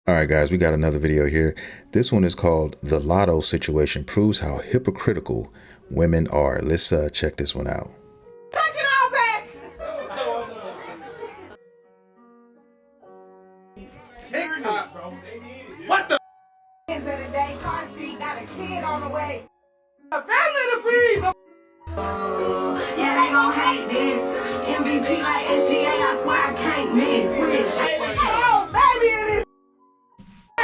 All right, guys, we got another video here. This one is called "The Latto Situation Proves How Hypocritical Women Are." Let's check this one out. Take it all back. TikTok, bro. What the? Is of the day, car seat, got a kid on the way. A family to feed. Yeah, they gon' hate this. MVP like SGA, I swear I can't miss. Oh, baby, it is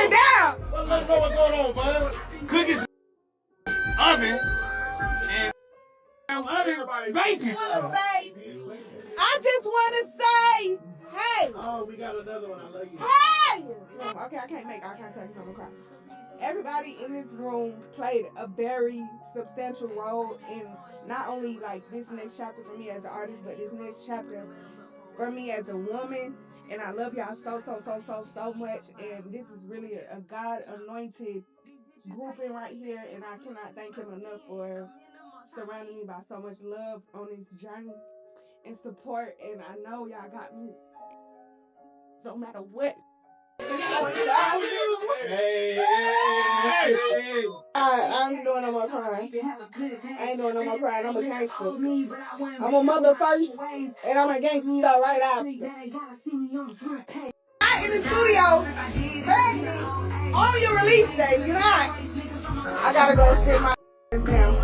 down. What's going on, bud? Cookies, oven, and bacon. I just want to say, hey. Oh, we got another one. I love you. Hey. Okay, I can't tell you something. Cry. Everybody in this room played a very substantial role in not only like this next chapter for me as an artist, but this next chapter for me as a woman. And I love y'all so much. And this is really a God anointed grouping right here. And I cannot thank him enough for surrounding me by so much love on this journey and support. And I know y'all got me no matter what. I ain't doing no more crying. I ain't doing no more crying. I'm a gangster. I'm a mother first, and I'm a gangster right after. I in the studio, pregnant, on your release day. You not. I gotta go sit my down.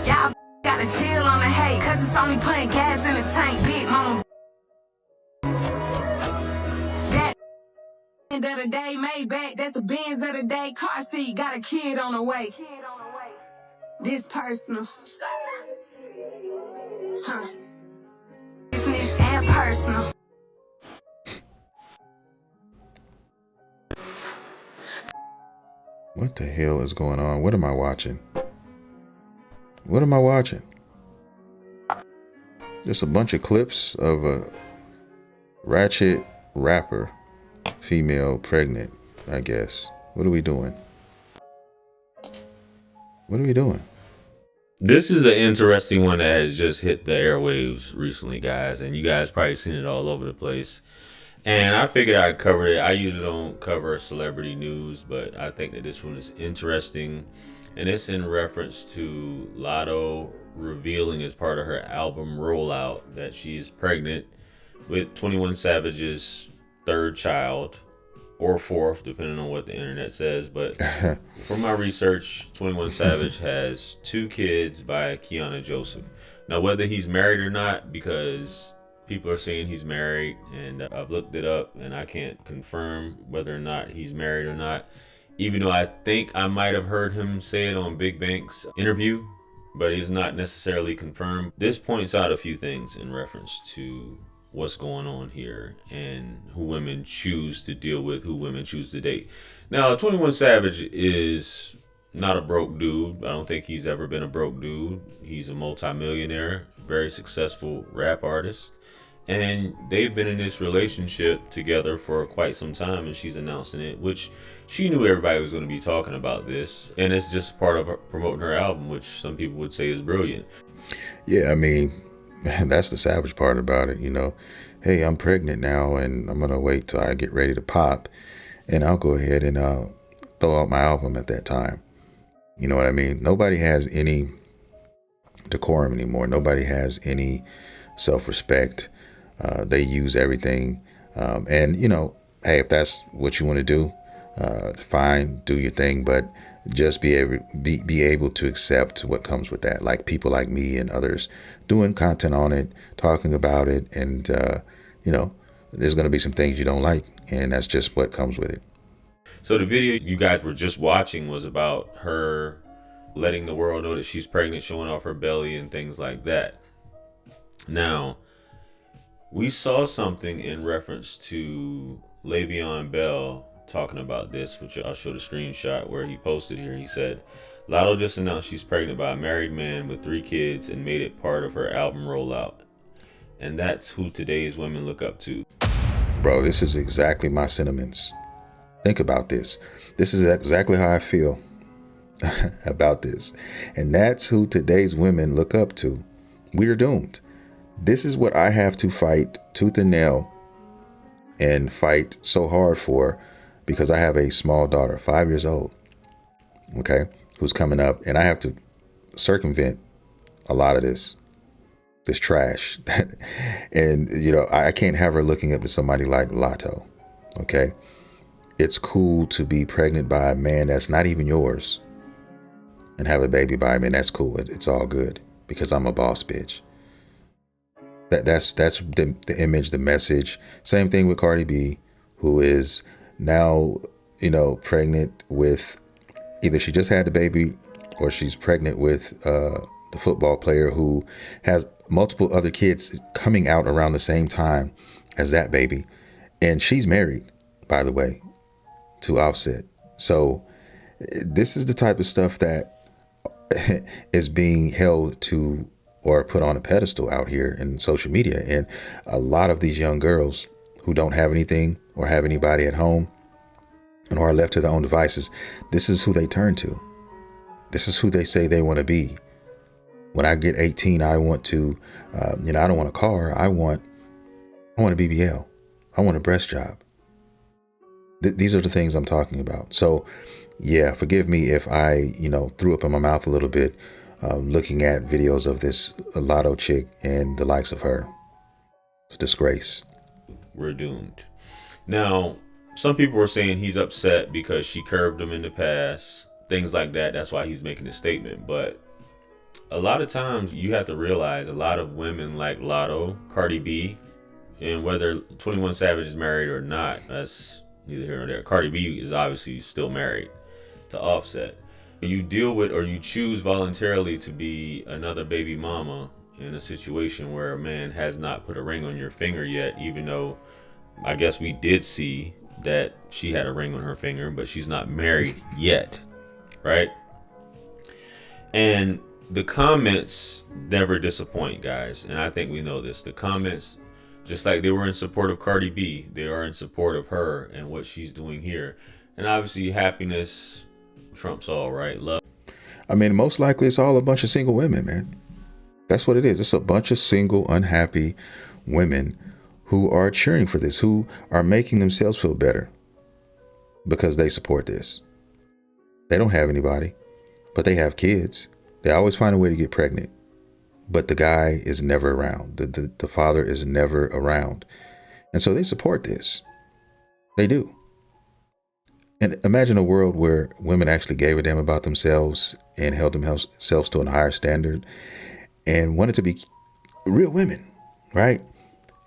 Y'all gotta chill on the hate, cause it's only putting gas in the tank. Big mama. End of the day, made back, that's the Benz of the day. Car seat, got a kid on the way. This personal. Huh. Business and personal. What the hell is going on? What am I watching? What am I watching? Just a bunch of clips of a ratchet rapper, female, pregnant, I guess. What are we doing? What are we doing? This is an interesting one that has just hit the airwaves recently, guys, and you guys probably seen it all over the place. And I figured I'd cover it. I usually don't cover celebrity news, but I think that this one is interesting. And it's in reference to Latto revealing as part of her album rollout that she is pregnant with 21 Savage's third child, or fourth, depending on what the internet says. But from my research, 21 Savage has 2 kids by Kiana Joseph. Now, whether he's married or not, because people are saying he's married, and I've looked it up, and I can't confirm whether or not he's married or not, even though I think I might have heard him say it on Big Bank's interview, but he's not necessarily confirmed. This points out a few things in reference to what's going on here and who women choose to deal with, who women choose to date. Now, 21 Savage is not a broke dude. I don't think he's ever been a broke dude. He's a multimillionaire, very successful rap artist. And they've been in this relationship together for quite some time, and she's announcing it, which she knew everybody was going to be talking about this. And it's just part of promoting her album, which some people would say is brilliant. Yeah, I mean, that's the savage part about it, you know. Hey, I'm pregnant now, and I'm gonna wait till I get ready to pop, and I'll go ahead and throw out my album at that time. You know what I mean? Nobody has any decorum anymore. Nobody has any self-respect. They use everything, and you know, hey, if that's what you want to do, fine, do your thing, but just be able to accept what comes with that. Like people like me and others doing content on it, talking about it, and you know, there's going to be some things you don't like, and that's just what comes with it. So the video you guys were just watching was about her letting the world know that she's pregnant, showing off her belly and things like that. Now, we saw something in reference to Le'Veon Bell talking about this, which I'll show the screenshot where he posted here. He said, Latto just announced she's pregnant by a married man with 3 kids and made it part of her album rollout. And that's who today's women look up to. Bro, this is exactly my sentiments. Think about this. This is exactly how I feel about this. And that's who today's women look up to. We're doomed. This is what I have to fight tooth and nail and fight so hard for because I have a small daughter, 5 years old, okay, who's coming up, and I have to circumvent a lot of this trash. And, I can't have her looking up to somebody like Latto, okay? It's cool to be pregnant by a man that's not even yours and have a baby by him, and that's cool. It's all good because I'm a boss bitch. That's the image, the message. Same thing with Cardi B, who is now, pregnant with, either she just had the baby or she's pregnant with the football player who has multiple other kids coming out around the same time as that baby. And she's married, by the way, to Offset. So this is the type of stuff that is being held to or put on a pedestal out here in social media. And a lot of these young girls who don't have anything or have anybody at home and are left to their own devices, this is who they turn to. This is who they say they want to be. When I get 18, I want to, I don't want a car. I want a BBL. I want a breast job. These are the things I'm talking about. So, yeah, forgive me if I, threw up in my mouth a little bit looking at videos of this Latto chick and the likes of her. It's a disgrace. We're doomed. Now, some people were saying he's upset because she curbed him in the past, things like that. That's why he's making a statement. But a lot of times you have to realize a lot of women like Latto, Cardi B, and whether 21 Savage is married or not, that's neither here nor there. Cardi B is obviously still married to Offset. You deal with, or you choose voluntarily to be another baby mama in a situation where a man has not put a ring on your finger yet, even though I guess we did see that she had a ring on her finger, but she's not married yet, right? And the comments never disappoint, guys, and I think we know this. The comments, just like they were in support of Cardi B, they are in support of her and what she's doing here. And obviously happiness trumps all, right? Love. I mean, most likely it's all a bunch of single women, man. That's what it is. It's a bunch of single, unhappy women who are cheering for this, who are making themselves feel better because they support this. They don't have anybody, but they have kids. They always find a way to get pregnant, but the guy is never around. The father is never around. And so they support this. They do. And imagine a world where women actually gave a damn about themselves and held themselves to a higher standard and wanted to be real women, right?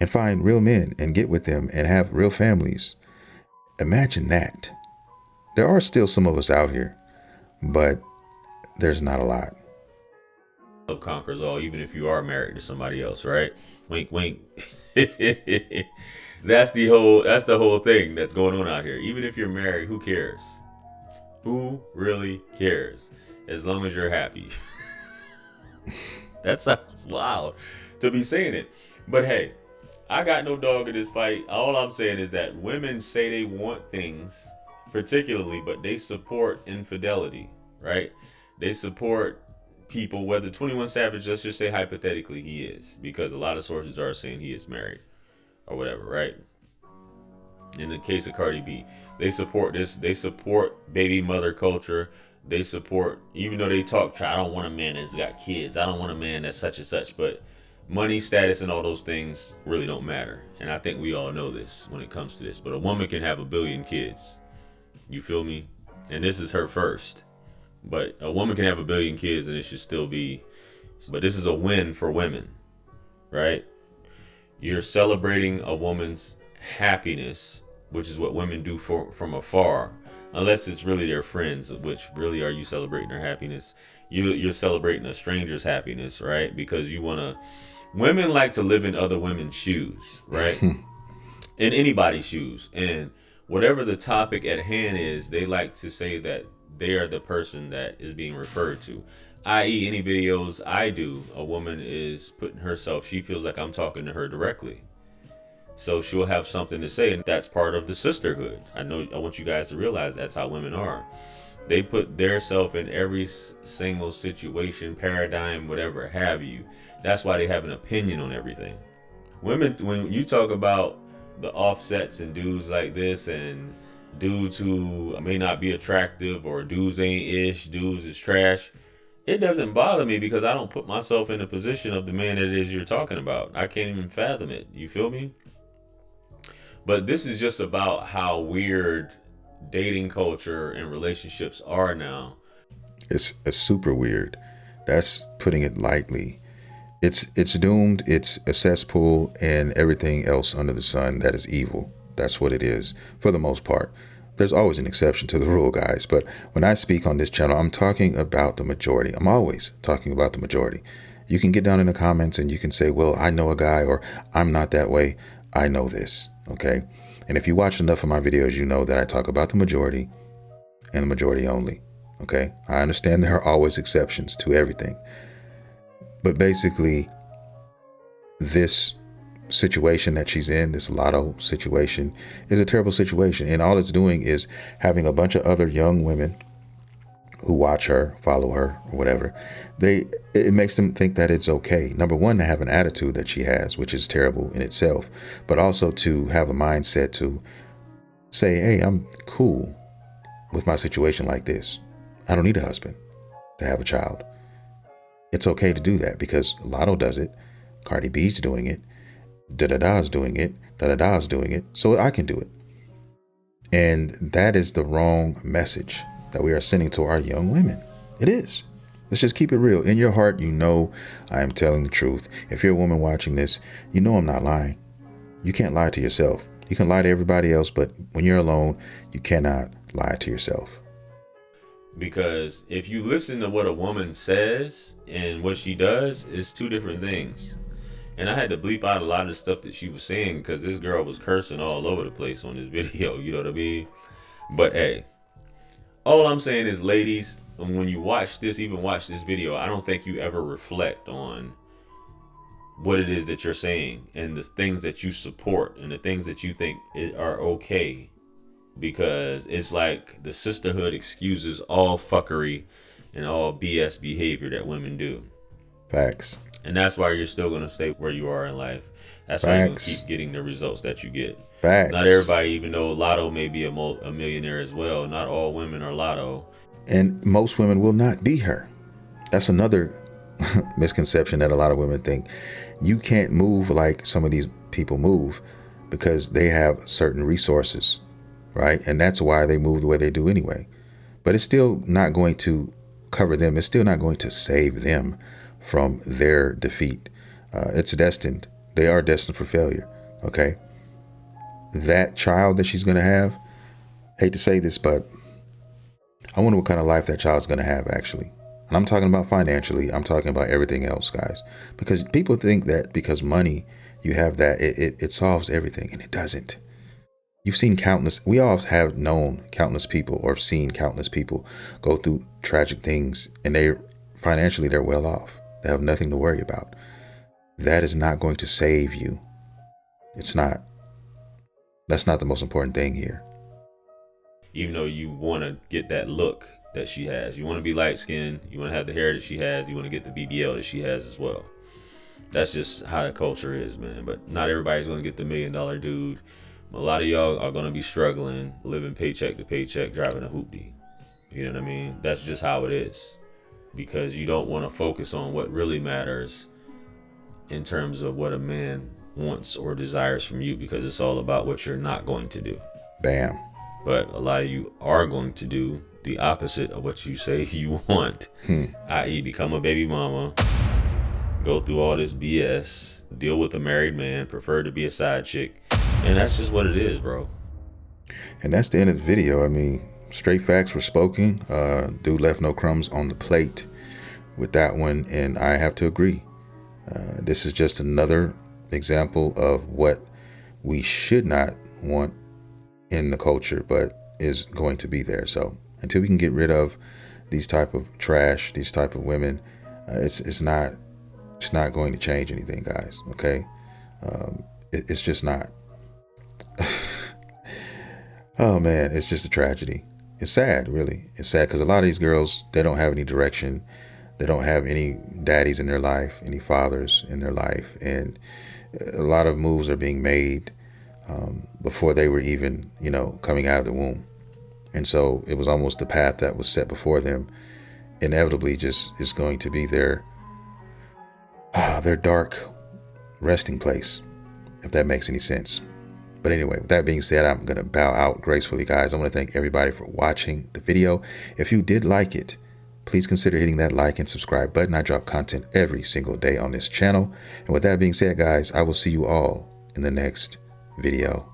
And find real men and get with them and have real families. Imagine that. There are still some of us out here, but there's not a lot. Love conquers all, even if you are married to somebody else, right? Wink, wink. That's the whole thing that's going on out here. Even if you're married, who cares? Who really cares? As long as you're happy. That sounds wild to be saying it. But hey, I got no dog in this fight. All I'm saying is that women say they want things, particularly, but they support infidelity, right? They support people, whether 21 Savage, let's just say hypothetically he is, because a lot of sources are saying he is married or whatever, right? In the case of Cardi B, they support this. They support baby mother culture. They support, even though they talk, I don't want a man that's got kids. I don't want a man that's such and such. But money, status, and all those things really don't matter. And I think we all know this when it comes to this. But a woman can have 1 billion kids. You feel me? And this is her first. But a woman can have 1 billion kids and it should still be. But this is a win for women, right? You're celebrating a woman's happiness, which is what women do from afar. Unless it's really their friends, which really are you celebrating their happiness? You're celebrating a stranger's happiness, right? Because you want to. Women like to live in other women's shoes, right? In anybody's shoes. And whatever the topic at hand is, they like to say that they are the person that is being referred to. I.e., any videos I do, a woman is putting herself, she feels like I'm talking to her directly. So she'll have something to say, and that's part of the sisterhood. I want you guys to realize that's how women are. They put their self in every single situation, paradigm, whatever have you. That's why they have an opinion on everything. Women, when you talk about the Offsets and dudes like this and dudes who may not be attractive, or dudes ain't ish, dudes is trash. It doesn't bother me because I don't put myself in the position of the man that it is you're talking about. I can't even fathom it. You feel me? But this is just about how weird dating culture and relationships are now. It's super weird. That's putting it lightly. It's doomed. It's a cesspool and everything else under the sun that is evil. That's what it is for the most part. There's always an exception to the rule, guys. But when I speak on this channel, I'm talking about the majority. I'm always talking about the majority. You can get down in the comments and you can say, well, I know a guy, or I'm not that way. I know this. Okay. And if you watch enough of my videos, you know that I talk about the majority and the majority only. Okay. I understand there are always exceptions to everything. But basically, this situation that she's in, this Latto situation, is a terrible situation. And all it's doing is having a bunch of other young women who watch her, follow her, or whatever. It makes them think that it's okay. Number one, to have an attitude that she has, which is terrible in itself, but also to have a mindset to say, hey, I'm cool with my situation like this. I don't need a husband to have a child. It's okay to do that because Latto does it. Cardi B's doing it. Da-da-da's doing it. Da-da-da's doing it. So I can do it. And that is the wrong message that we are sending to our young women. It is. Let's just keep it real. In your heart, you know I am telling the truth. If you're a woman watching this, you know I'm not lying. You can't lie to yourself. You can lie to everybody else, but when you're alone, you cannot lie to yourself. Because if you listen to what a woman says and what she does, it's two different things. And I had to bleep out a lot of the stuff that she was saying because this girl was cursing all over the place on this video. You know what I mean? But hey, all I'm saying is, ladies, when you watch this, even watch this video, I don't think you ever reflect on what it is that you're saying and the things that you support and the things that you think are okay. Because it's like the sisterhood excuses all fuckery and all BS behavior that women do. Facts. And that's why you're still going to stay where you are in life. That's why you're going to keep getting the results that you get. Facts. Not everybody, even though Latto may be a millionaire as well, not all women are Latto. And most women will not be her. That's another misconception that a lot of women think. You can't move like some of these people move because they have certain resources. Right. And that's why they move the way they do anyway. But it's still not going to cover them. It's still not going to save them from their defeat. It's destined. They are destined for failure. OK, that child that she's going to have. Hate to say this, but I wonder what kind of life that child's going to have, actually. And I'm talking about financially. I'm talking about everything else, guys, because people think that because money, you have that it solves everything. And it doesn't. You've seen we all have known countless people or seen countless people go through tragic things and financially they're well off. They have nothing to worry about. That is not going to save you. It's not. That's not the most important thing here. Even though you want to get that look that she has, you want to be light skinned, you want to have the hair that she has, you want to get the BBL that she has as well. That's just how the culture is, man. But not everybody's going to get the $1 million dude. A lot of y'all are going to be struggling, living paycheck to paycheck, driving a hoopty. You know what I mean? That's just how it is. Because you don't want to focus on what really matters in terms of what a man wants or desires from you, because it's all about what you're not going to do. Bam. But a lot of you are going to do the opposite of what you say you want, i.e. become a baby mama, go through all this BS, deal with a married man, prefer to be a side chick. And that's just what it is, bro. And that's the end of the video. I mean, straight facts were spoken. Dude left no crumbs on the plate with that one. And I have to agree. This is just another example of what we should not want in the culture, but is going to be there. So until we can get rid of these type of trash, these type of women, it's not going to change anything, guys. Okay. It's just not. Oh man, it's just a tragedy. It's sad, really. It's sad because a lot of these girls, they don't have any direction. They don't have any daddies in their life, any fathers in their life. And a lot of moves are being made before they were even, coming out of the womb. And so it was almost the path that was set before them inevitably just is going to be their dark resting place, if that makes any sense. But anyway, with that being said, I'm going to bow out gracefully, guys. I want to thank everybody for watching the video. If you did like it, please consider hitting that like and subscribe button. I drop content every single day on this channel. And with that being said, guys, I will see you all in the next video.